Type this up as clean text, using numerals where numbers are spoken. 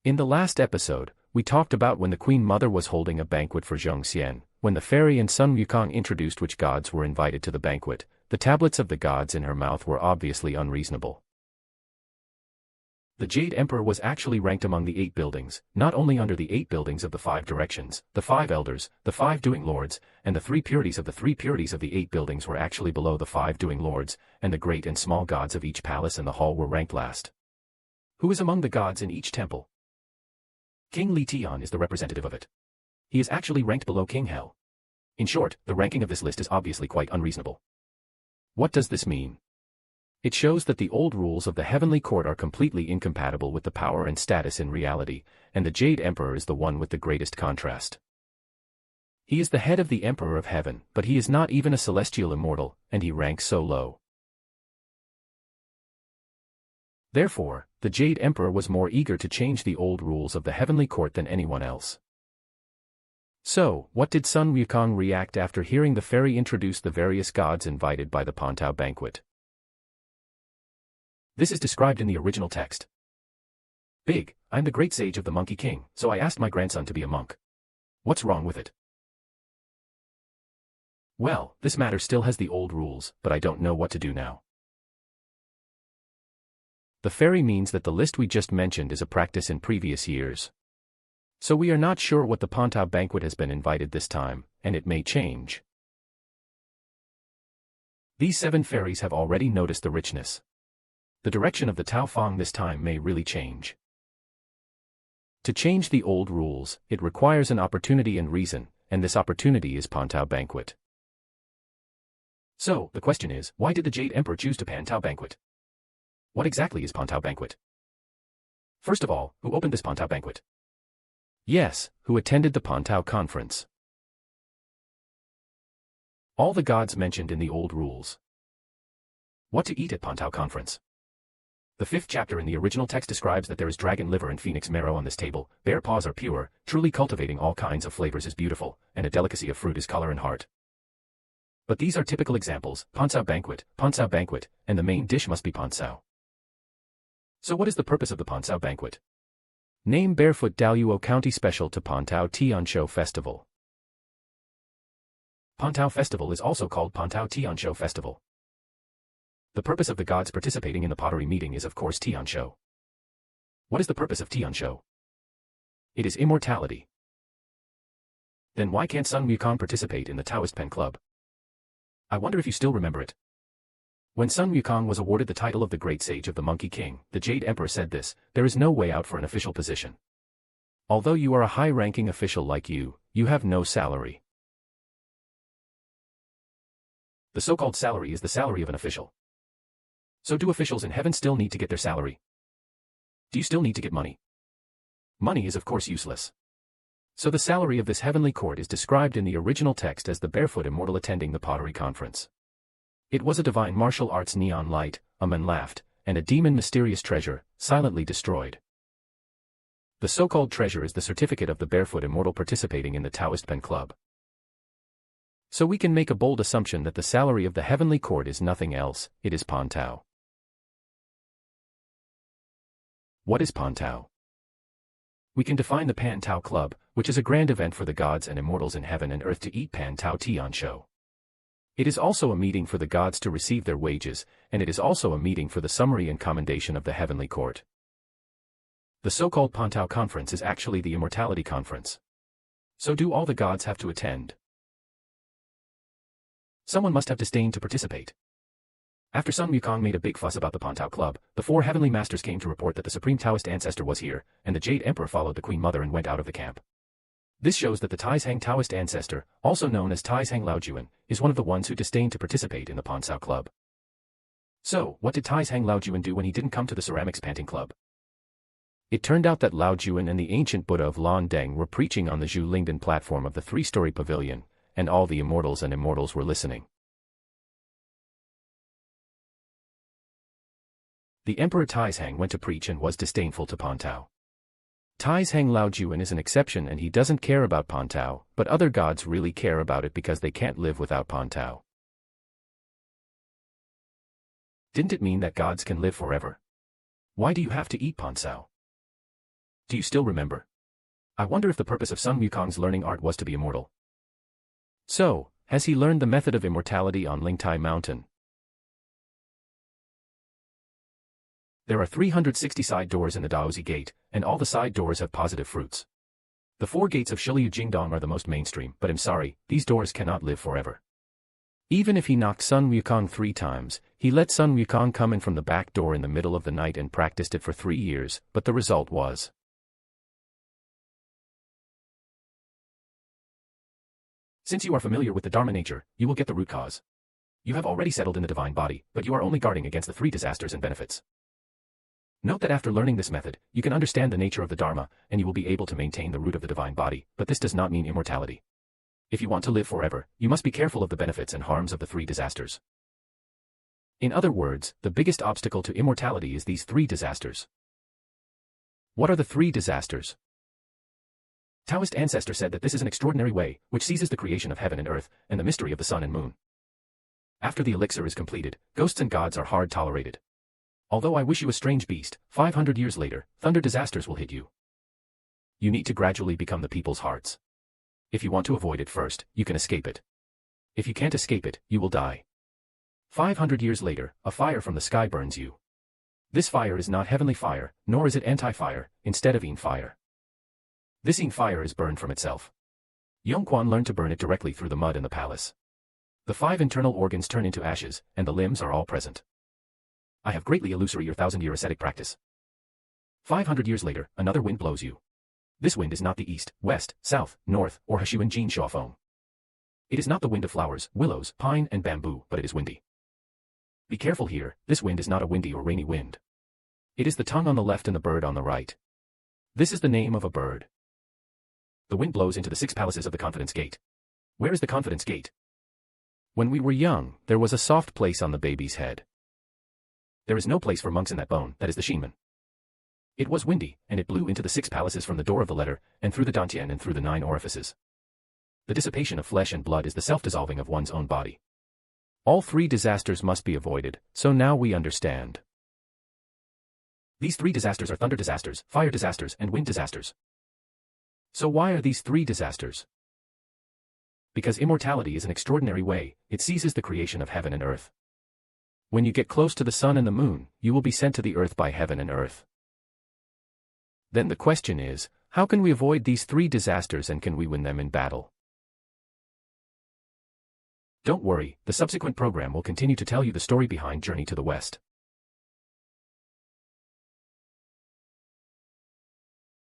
In the last episode, we talked about when the Queen Mother was holding a banquet for Zhongxian, when the fairy and Sun Wukong introduced which gods were invited to the banquet. The tablets of the gods in her mouth were obviously unreasonable. The Jade Emperor was actually ranked among the 8 buildings, not only under the 8 buildings of the 5 directions, the 5 elders, the 5 doing lords, and the 3 purities of the 3 purities of the 8 buildings were actually below the 5 doing lords, and the great and small gods of each palace and the hall were ranked last. Who is among the gods in each temple? King Li Tian is the representative of it. He is actually ranked below King Hel. In short, the ranking of this list is obviously quite unreasonable. What does this mean? It shows that the old rules of the heavenly court are completely incompatible with the power and status in reality, and the Jade Emperor is the one with the greatest contrast. He is the head of the Emperor of Heaven, but he is not even a celestial immortal, and he ranks so low. Therefore, the Jade Emperor was more eager to change the old rules of the heavenly court than anyone else. So, what did Sun Wukong react after hearing the fairy introduce the various gods invited by the Pantao banquet? This is described in the original text. Big, I'm the great sage of the Monkey King, so I asked my grandson to be a monk. What's wrong with it? Well, this matter still has the old rules, but I don't know what to do now. The fairy means that the list we just mentioned is a practice in previous years. So we are not sure what the Pantao banquet has been invited this time, and it may change. These 7 fairies have already noticed the richness. The direction of the Tao Fong this time may really change. To change the old rules, it requires an opportunity and reason, and this opportunity is Pantao banquet. So, the question is, why did the Jade Emperor choose to Pantao banquet? What exactly is Pantao banquet? First of all, who opened this Pantao banquet? Yes, who attended the Pantao conference. All the gods mentioned in the old rules. What to eat at Pantao conference? The 5th chapter in the original text describes that there is dragon liver and phoenix marrow on this table, bear paws are pure, truly cultivating all kinds of flavors is beautiful, and a delicacy of fruit is color and heart. But these are typical examples, Pantao banquet, and the main dish must be Pantao. So what is the purpose of the Pantao banquet? Name Barefoot Daluo County Special to Pantao Tiansho Festival. Pantao Festival is also called Pantao Tiansho Festival. The purpose of the gods participating in the pottery meeting is of course Tiansho. What is the purpose of Tiansho? It is immortality. Then why can't Sun Wukong participate in the Taoist Pen Club? I wonder if you still remember it. When Sun Wukong was awarded the title of the Great Sage of the Monkey King, the Jade Emperor said this, there is no way out for an official position. Although you are a high-ranking official like you have no salary. The so-called salary is the salary of an official. So do officials in heaven still need to get their salary? Do you still need to get money? Money is of course useless. So the salary of this heavenly court is described in the original text as the barefoot immortal attending the pottery conference. It was a divine martial arts neon light, a man laughed, and a demon mysterious treasure, silently destroyed. The so-called treasure is the certificate of the barefoot immortal participating in the Taoist Pen Club. So we can make a bold assumption that the salary of the heavenly court is nothing else, it is Pantao. What is Pantao? We can define the Pantao Club, which is a grand event for the gods and immortals in heaven and earth to eat Pantao Tiansho. It is also a meeting for the gods to receive their wages, and it is also a meeting for the summary and commendation of the heavenly court. The so-called Pantao conference is actually the immortality conference. So do all the gods have to attend? Someone must have disdained to participate. After Sun Wukong made a big fuss about the Pantao Club, the 4 heavenly masters came to report that the supreme Taoist ancestor was here, and the Jade Emperor followed the Queen Mother and went out of the camp. This shows that the Taizhang Taoist ancestor, also known as Taizhang Laojuan, is one of the ones who disdained to participate in the Pantao Club. So, what did Taizhang Laojuan do when he didn't come to the Ceramics Panting Club? It turned out that Laojuan and the ancient Buddha of Landeng were preaching on the Zhu Lingdan platform of the 3-story pavilion, and all the immortals and immortals were listening. The Emperor Taizhang went to preach and was disdainful to Pantao. Taizhang Laojuan is an exception and he doesn't care about Pantao, but other gods really care about it because they can't live without Pantao. Didn't it mean that gods can live forever? Why do you have to eat Pantao? Do you still remember? I wonder if the purpose of Sun Wukong's learning art was to be immortal. So, has he learned the method of immortality on Lingtai Mountain? There are 360 side doors in the Daozi Gate, and all the side doors have positive fruits. The 4 gates of Shiliu Jingdong are the most mainstream, but I'm sorry, these doors cannot live forever. Even if he knocked Sun Wukong 3 times, he let Sun Wukong come in from the back door in the middle of the night and practiced it for 3 years, but the result was. Since you are familiar with the Dharma nature, you will get the root cause. You have already settled in the divine body, but you are only guarding against the 3 disasters and benefits. Note that after learning this method, you can understand the nature of the Dharma, and you will be able to maintain the root of the divine body, but this does not mean immortality. If you want to live forever, you must be careful of the benefits and harms of the 3 disasters. In other words, the biggest obstacle to immortality is these 3 disasters. What are the 3 disasters? Taoist ancestor said that this is an extraordinary way, which seizes the creation of heaven and earth, and the mystery of the sun and moon. After the elixir is completed, ghosts and gods are hard tolerated. Although I wish you a strange beast, 500 years later, thunder disasters will hit you. You need to gradually become the people's hearts. If you want to avoid it first, you can escape it. If you can't escape it, you will die. 500 years later, a fire from the sky burns you. This fire is not heavenly fire, nor is it anti-fire, instead of yin fire. This yin fire is burned from itself. Yongquan learned to burn it directly through the mud in the palace. The 5 internal organs turn into ashes, and the limbs are all present. I have greatly illusory your 1,000-year ascetic practice. 500 years later, another wind blows you. This wind is not the east, west, south, north, or Hashuan Jin Shuafeng. It is not the wind of flowers, willows, pine, and bamboo, but it is windy. Be careful here, this wind is not a windy or rainy wind. It is the tongue on the left and the bird on the right. This is the name of a bird. The wind blows into the 6 palaces of the Confidence Gate. Where is the Confidence Gate? When we were young, there was a soft place on the baby's head. There is no place for monks in that bone, that is the Shinman. It was windy, and it blew into the 6 palaces from the door of the letter, and through the dantian and through the 9 orifices. The dissipation of flesh and blood is the self-dissolving of one's own body. All 3 disasters must be avoided, so now we understand. These 3 disasters are thunder disasters, fire disasters, and wind disasters. So why are these 3 disasters? Because immortality is an extraordinary way, it seizes the creation of heaven and earth. When you get close to the sun and the moon, you will be sent to the earth by heaven and earth. Then the question is, how can we avoid these 3 disasters and can we win them in battle? Don't worry, the subsequent program will continue to tell you the story behind Journey to the West.